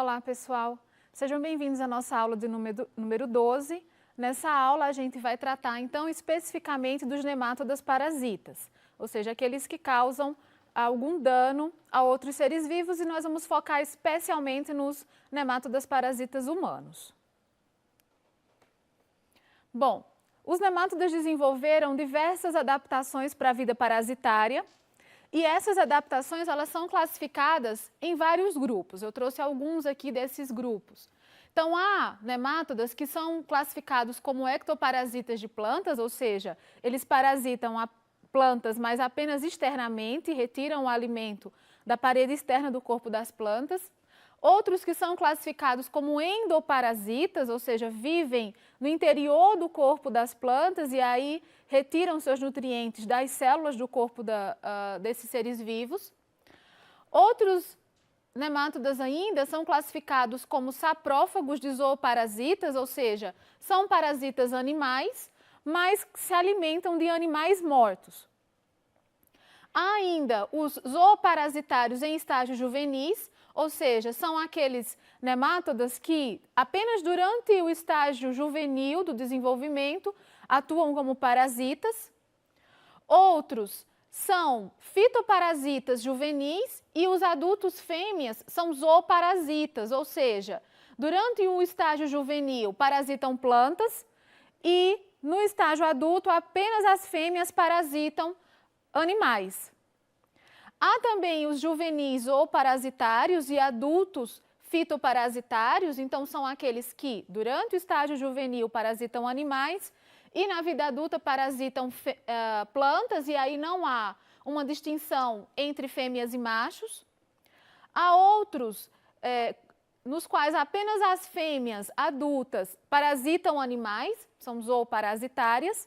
Olá, pessoal. Sejam bem-vindos à nossa aula de número 12. Nessa aula, a gente vai tratar, então, especificamente dos nemátodas parasitas, ou seja, aqueles que causam algum dano a outros seres vivos, e nós vamos focar especialmente nos nemátodas parasitas humanos. Bom, os nemátodas desenvolveram diversas adaptações para a vida parasitária, e essas adaptações elas são classificadas em vários grupos. Eu trouxe alguns aqui desses grupos. Então, há nemátodas que são classificados como ectoparasitas de plantas, ou seja, eles parasitam plantas, mas apenas externamente, retiram o alimento da parede externa do corpo das plantas. Outros que são classificados como endoparasitas, ou seja, vivem no interior do corpo das plantas e aí retiram seus nutrientes das células do corpo desses seres vivos. Outros nemátodas ainda são classificados como saprófagos de zooparasitas, ou seja, são parasitas animais, mas se alimentam de animais mortos. Há ainda os zooparasitários em estágios juvenis, ou seja, são aqueles nemátodas que apenas durante o estágio juvenil do desenvolvimento atuam como parasitas. Outros são fitoparasitas juvenis e os adultos fêmeas são zooparasitas, ou seja, durante o estágio juvenil parasitam plantas e no estágio adulto apenas as fêmeas parasitam animais. Há também os juvenis zooparasitários e adultos fitoparasitários, então são aqueles que durante o estágio juvenil parasitam animais e na vida adulta parasitam plantas, e aí não há uma distinção entre fêmeas e machos. Há outros nos quais apenas as fêmeas adultas parasitam animais, são zooparasitárias.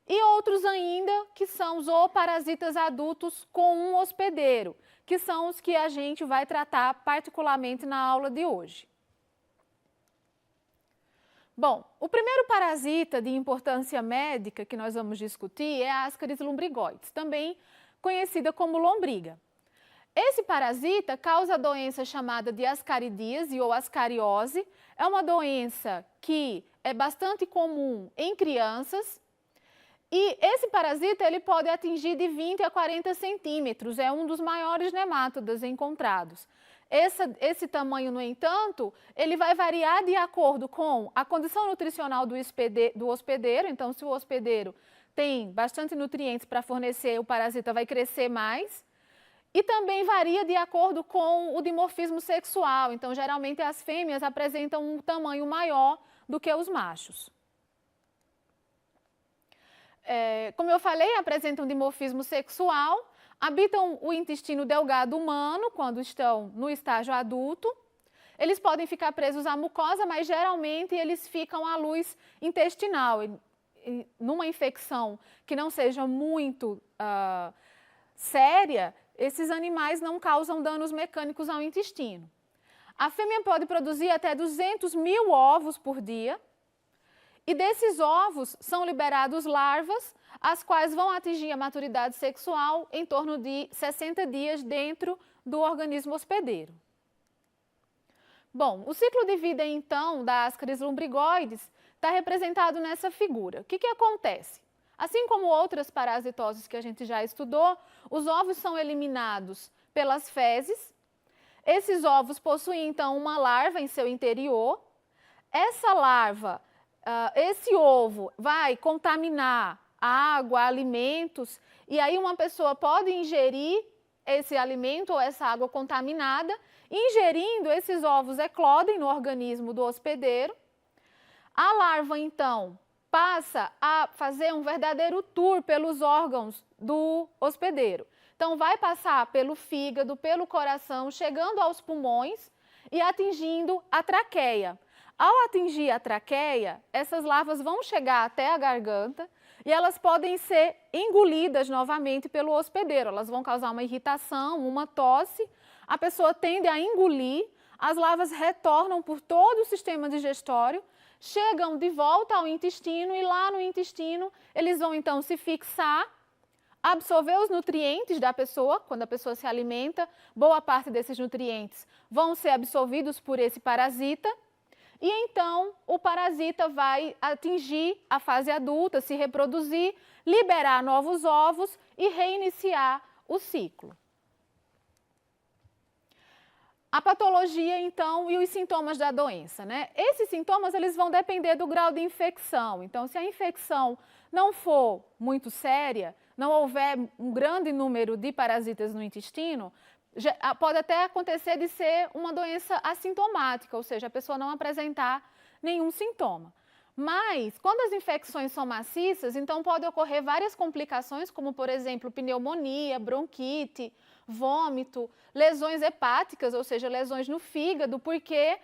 E outros ainda que são zooparasitas adultos com um hospedeiro, que são os que a gente vai tratar particularmente na aula de hoje. Bom, o primeiro parasita de importância médica que nós vamos discutir é a Ascaris lumbrigoides, também conhecida como lombriga. Esse parasita causa a doença chamada de ascaridíase ou ascariose. É uma doença que é bastante comum em crianças. E esse parasita ele pode atingir de 20 a 40 centímetros, é um dos maiores nemátodas encontrados. Esse tamanho, no entanto, ele vai variar de acordo com a condição nutricional do hospedeiro. Então, se o hospedeiro tem bastante nutrientes para fornecer, o parasita vai crescer mais. E também varia de acordo com o dimorfismo sexual. Então, geralmente, as fêmeas apresentam um tamanho maior do que os machos. Como eu falei, apresentam dimorfismo sexual, habitam o intestino delgado humano quando estão no estágio adulto. Eles podem ficar presos à mucosa, mas geralmente eles ficam à luz intestinal. Numa infecção que não seja muito séria, esses animais não causam danos mecânicos ao intestino. A fêmea pode produzir até 200 mil ovos por dia. E desses ovos são liberados larvas, as quais vão atingir a maturidade sexual em torno de 60 dias dentro do organismo hospedeiro. Bom, o ciclo de vida, então, da Ascaris lumbrigoides está representado nessa figura. O que acontece? Assim como outras parasitoses que a gente já estudou, os ovos são eliminados pelas fezes. Esses ovos possuem, então, uma larva em seu interior. Essa larva... esse ovo vai contaminar água, alimentos, e aí uma pessoa pode ingerir esse alimento ou essa água contaminada. Ingerindo, esses ovos eclodem no organismo do hospedeiro. A larva, então, passa a fazer um verdadeiro tour pelos órgãos do hospedeiro. Então, vai passar pelo fígado, pelo coração, chegando aos pulmões e atingindo a traqueia. Ao atingir a traqueia, essas larvas vão chegar até a garganta e elas podem ser engolidas novamente pelo hospedeiro. Elas vão causar uma irritação, uma tosse, a pessoa tende a engolir, as larvas retornam por todo o sistema digestório, chegam de volta ao intestino e lá no intestino eles vão então se fixar absorver os nutrientes da pessoa, quando a pessoa se alimenta, boa parte desses nutrientes vão ser absorvidos por esse parasita, e então o parasita vai atingir a fase adulta, se reproduzir, liberar novos ovos e reiniciar o ciclo. A patologia, então, e os sintomas da doença, né? Esses sintomas, eles vão depender do grau de infecção. Então, se a infecção não for muito séria, não houver um grande número de parasitas no intestino, pode até acontecer de ser uma doença assintomática, ou seja, a pessoa não apresentar nenhum sintoma. Mas, quando as infecções são maciças, então pode ocorrer várias complicações, como, por exemplo, pneumonia, bronquite, vômito, lesões hepáticas, ou seja, lesões no fígado, porque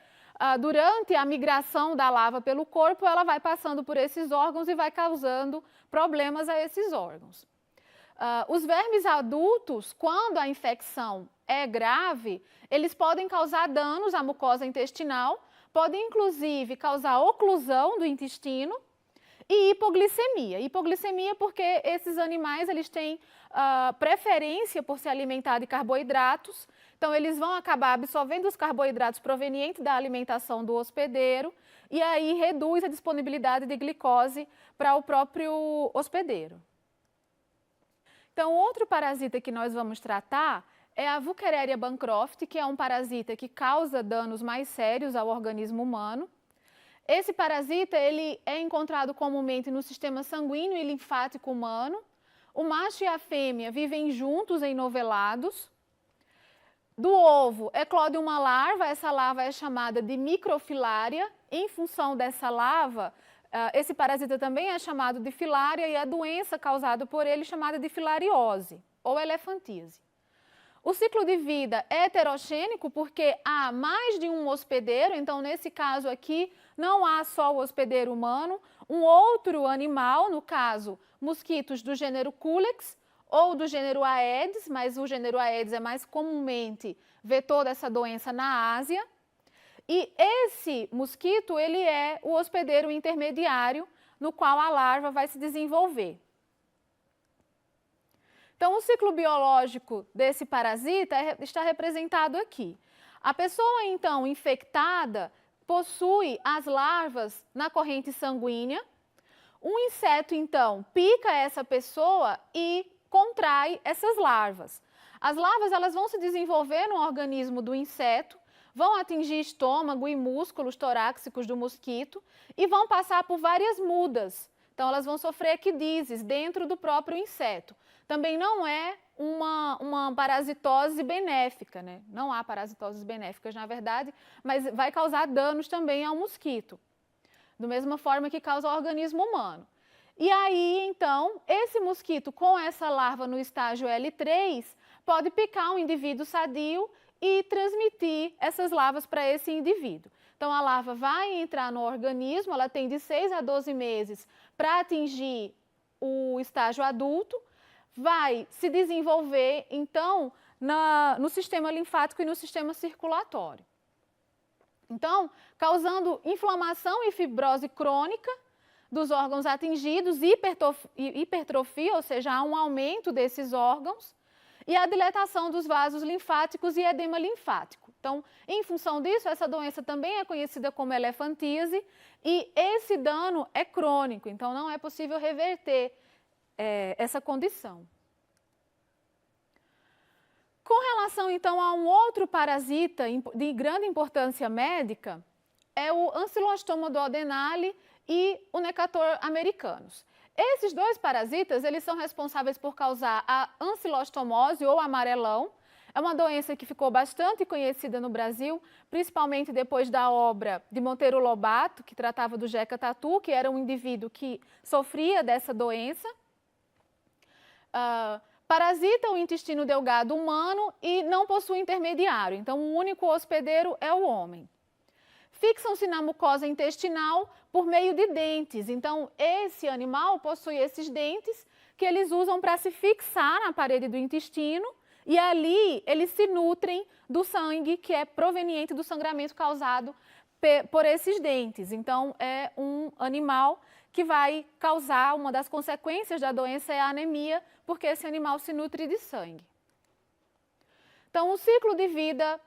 durante a migração da larva pelo corpo, ela vai passando por esses órgãos e vai causando problemas a esses órgãos. Os vermes adultos, quando a infecção é grave, eles podem causar danos à mucosa intestinal, podem inclusive causar oclusão do intestino e hipoglicemia. Hipoglicemia porque esses animais eles têm preferência por se alimentar de carboidratos, então eles vão acabar absorvendo os carboidratos provenientes da alimentação do hospedeiro e aí reduz a disponibilidade de glicose para o próprio hospedeiro. Então, outro parasita que nós vamos tratar é a Wuchereria bancrofti, que é um parasita que causa danos mais sérios ao organismo humano. Esse parasita ele é encontrado comumente no sistema sanguíneo e linfático humano. O macho e a fêmea vivem juntos em novelados. Do ovo eclode uma larva, essa larva é chamada de microfilária. Em função dessa larva, esse parasita também é chamado de filária e a doença causada por ele é chamada de filariose ou elefantíase. O ciclo de vida é heterogênico porque há mais de um hospedeiro, então nesse caso aqui não há só o hospedeiro humano, um outro animal, no caso mosquitos do gênero Culex ou do gênero Aedes, mas o gênero Aedes é mais comumente vetor dessa doença na Ásia. E esse mosquito, ele é o hospedeiro intermediário no qual a larva vai se desenvolver. Então, o ciclo biológico desse parasita está representado aqui. A pessoa, então, infectada, possui as larvas na corrente sanguínea. Um inseto, então, pica essa pessoa e contrai essas larvas. As larvas elas vão se desenvolver no organismo do inseto, vão atingir estômago e músculos torácicos do mosquito e vão passar por várias mudas. Então, elas vão sofrer equidísis dentro do próprio inseto. Também não é uma parasitose benéfica, né? Não há parasitoses benéficas, na verdade, mas vai causar danos também ao mosquito, da mesma forma que causa ao organismo humano. E aí, então, esse mosquito com essa larva no estágio L3 pode picar um indivíduo sadio e transmitir essas larvas para esse indivíduo. Então, a larva vai entrar no organismo, ela tem de 6 a 12 meses para atingir o estágio adulto, vai se desenvolver, então, no sistema linfático e no sistema circulatório. Então, causando inflamação e fibrose crônica dos órgãos atingidos, hipertrofia, ou seja, há um aumento desses órgãos, e a dilatação dos vasos linfáticos e edema linfático. Então, em função disso, essa doença também é conhecida como elefantíase e esse dano é crônico, então não é possível reverter essa condição. Com relação, então, a um outro parasita de grande importância médica, é o Ancylostoma duodenale e o Necator americanus. Esses dois parasitas, eles são responsáveis por causar a ancilostomose ou amarelão. É uma doença que ficou bastante conhecida no Brasil, principalmente depois da obra de Monteiro Lobato, que tratava do Jeca Tatu, que era um indivíduo que sofria dessa doença. Parasita o intestino delgado humano e não possui intermediário, então o único hospedeiro é o homem. Fixam-se na mucosa intestinal por meio de dentes. Então, esse animal possui esses dentes que eles usam para se fixar na parede do intestino e ali eles se nutrem do sangue que é proveniente do sangramento causado por esses dentes. Então, é um animal que vai causar, uma das consequências da doença é a anemia, porque esse animal se nutre de sangue. Então, o ciclo de vida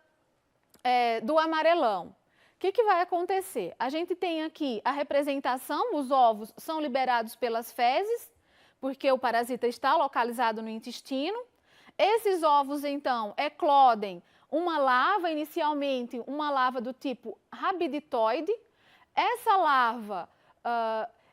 do amarelão. O que vai acontecer? A gente tem aqui a representação, os ovos são liberados pelas fezes, porque o parasita está localizado no intestino. Esses ovos, então, eclodem uma larva, inicialmente uma larva do tipo rabiditoide. Essa larva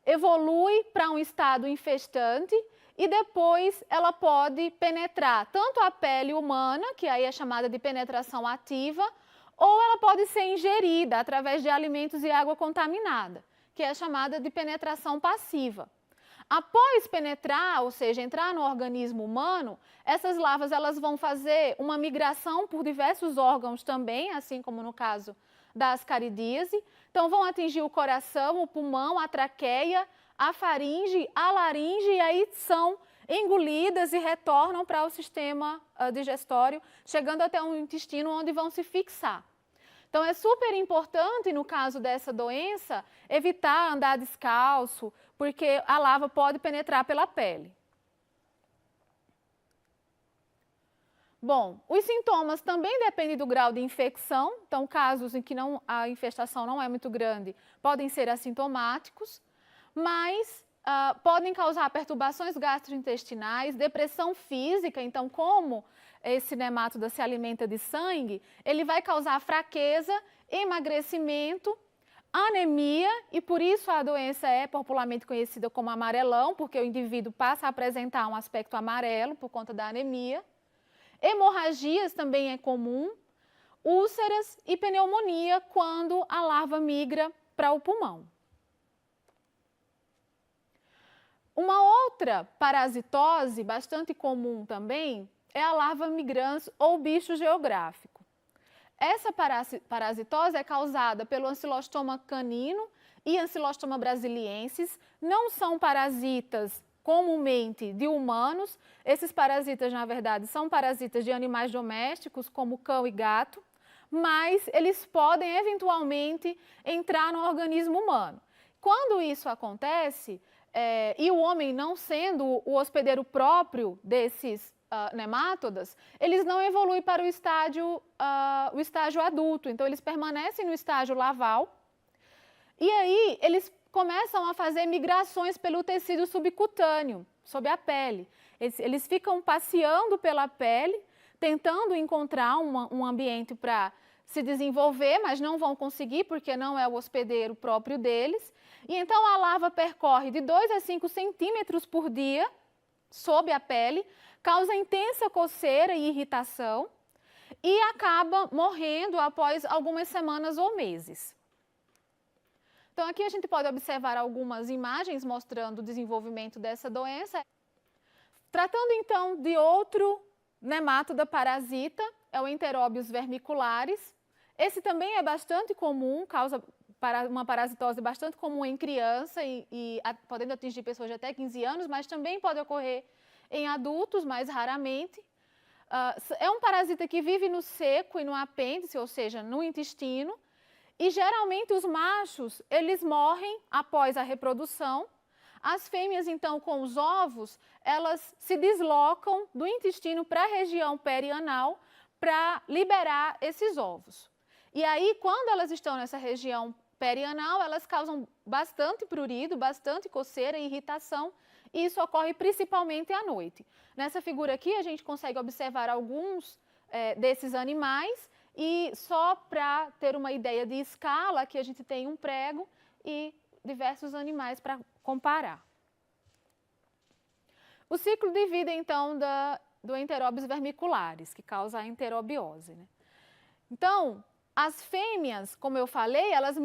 evolui para um estado infestante e depois ela pode penetrar tanto a pele humana, que aí é chamada de penetração ativa, ou ela pode ser ingerida através de alimentos e água contaminada, que é chamada de penetração passiva. Após penetrar, ou seja, entrar no organismo humano, essas larvas elas vão fazer uma migração por diversos órgãos também, assim como no caso da ascaridíase. Então, vão atingir o coração, o pulmão, a traqueia, a faringe, a laringe, e aí são engolidas e retornam para o sistema digestório, chegando até o intestino, onde vão se fixar. Então, é super importante, no caso dessa doença, evitar andar descalço, porque a larva pode penetrar pela pele. Bom, os sintomas também dependem do grau de infecção, então casos em que a infestação não é muito grande podem ser assintomáticos, mas podem causar perturbações gastrointestinais, depressão física, então como esse nemátoda se alimenta de sangue, ele vai causar fraqueza, emagrecimento, anemia, e por isso a doença é popularmente conhecida como amarelão, porque o indivíduo passa a apresentar um aspecto amarelo por conta da anemia. Hemorragias também é comum, úlceras e pneumonia quando a larva migra para o pulmão. Uma outra parasitose bastante comum também é a larva migrans ou bicho geográfico. Essa parasitose é causada pelo Ancylostoma canino e Ancylostoma brasiliensis, não são parasitas comumente de humanos. Esses parasitas, na verdade, são parasitas de animais domésticos, como cão e gato, mas eles podem eventualmente entrar no organismo humano. Quando isso acontece, e o homem não sendo o hospedeiro próprio desses nemátodas, eles não evoluem para o estágio adulto, então eles permanecem no estágio larval, e aí eles começam a fazer migrações pelo tecido subcutâneo, sob a pele. Eles ficam passeando pela pele, tentando encontrar um ambiente para se desenvolver, mas não vão conseguir porque não é o hospedeiro próprio deles. E então a larva percorre de 2 a 5 centímetros por dia sob a pele, causa intensa coceira e irritação e acaba morrendo após algumas semanas ou meses. Então, aqui a gente pode observar algumas imagens mostrando o desenvolvimento dessa doença. Tratando, então, de outro nemátoda parasita, é o Enterobius vermicularis. Esse também é bastante comum, causa uma parasitose bastante comum em criança e podendo atingir pessoas de até 15 anos, mas também pode ocorrer em adultos, mais raramente. É um parasita que vive no seco e no apêndice, ou seja, no intestino. E geralmente os machos, eles morrem após a reprodução. As fêmeas, então, com os ovos, elas se deslocam do intestino para a região perianal para liberar esses ovos. E aí, quando elas estão nessa região perianal, elas causam bastante prurido, bastante coceira e irritação, e isso ocorre principalmente à noite. Nessa figura aqui, a gente consegue observar alguns desses animais, e só para ter uma ideia de escala, aqui a gente tem um prego e diversos animais para comparar. O ciclo de vida, então, do Enterobius vermicularis, que causa a enterobiose, né? Então, as fêmeas, como eu falei, elas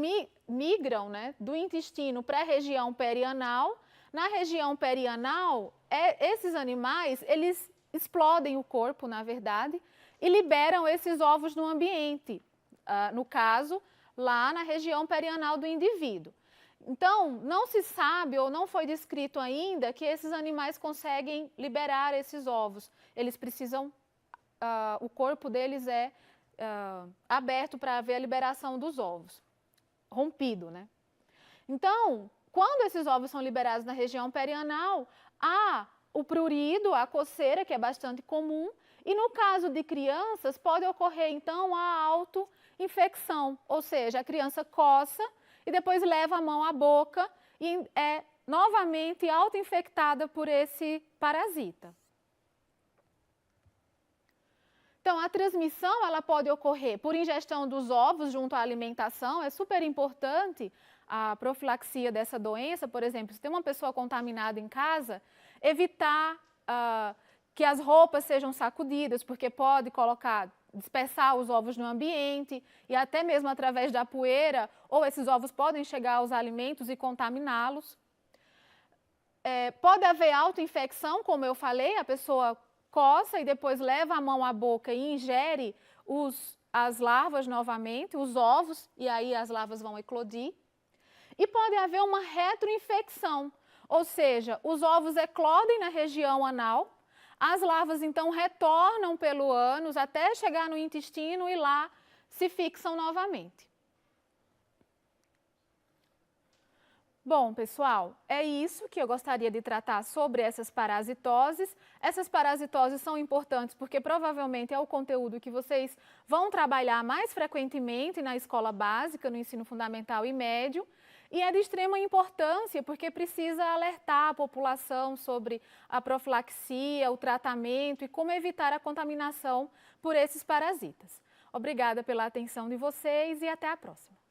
migram, né, do intestino para a região perianal. Na região perianal, esses animais, eles explodem o corpo, na verdade, e liberam esses ovos no ambiente, no caso, lá na região perianal do indivíduo. Então, não se sabe ou não foi descrito ainda que esses animais conseguem liberar esses ovos. Eles precisam, o corpo deles é aberto para haver a liberação dos ovos, rompido, né? Então, quando esses ovos são liberados na região perianal, há o prurido, a coceira, que é bastante comum, e no caso de crianças, pode ocorrer então a autoinfecção, ou seja, a criança coça e depois leva a mão à boca e é novamente autoinfectada por esse parasita. Então, a transmissão ela pode ocorrer por ingestão dos ovos junto à alimentação, é super importante a profilaxia dessa doença, por exemplo, se tem uma pessoa contaminada em casa, evitar que as roupas sejam sacudidas, porque pode dispersar os ovos no ambiente e até mesmo através da poeira, ou esses ovos podem chegar aos alimentos e contaminá-los. Pode haver autoinfecção, como eu falei, a pessoa coça e depois leva a mão à boca e ingere as larvas novamente, os ovos, e aí as larvas vão eclodir. E pode haver uma retroinfecção, ou seja, os ovos eclodem na região anal, as larvas então retornam pelo ânus até chegar no intestino e lá se fixam novamente. Bom, pessoal, é isso que eu gostaria de tratar sobre essas parasitoses. Essas parasitoses são importantes porque provavelmente é o conteúdo que vocês vão trabalhar mais frequentemente na escola básica, no ensino fundamental e médio. E é de extrema importância porque precisa alertar a população sobre a profilaxia, o tratamento e como evitar a contaminação por esses parasitas. Obrigada pela atenção de vocês e até a próxima.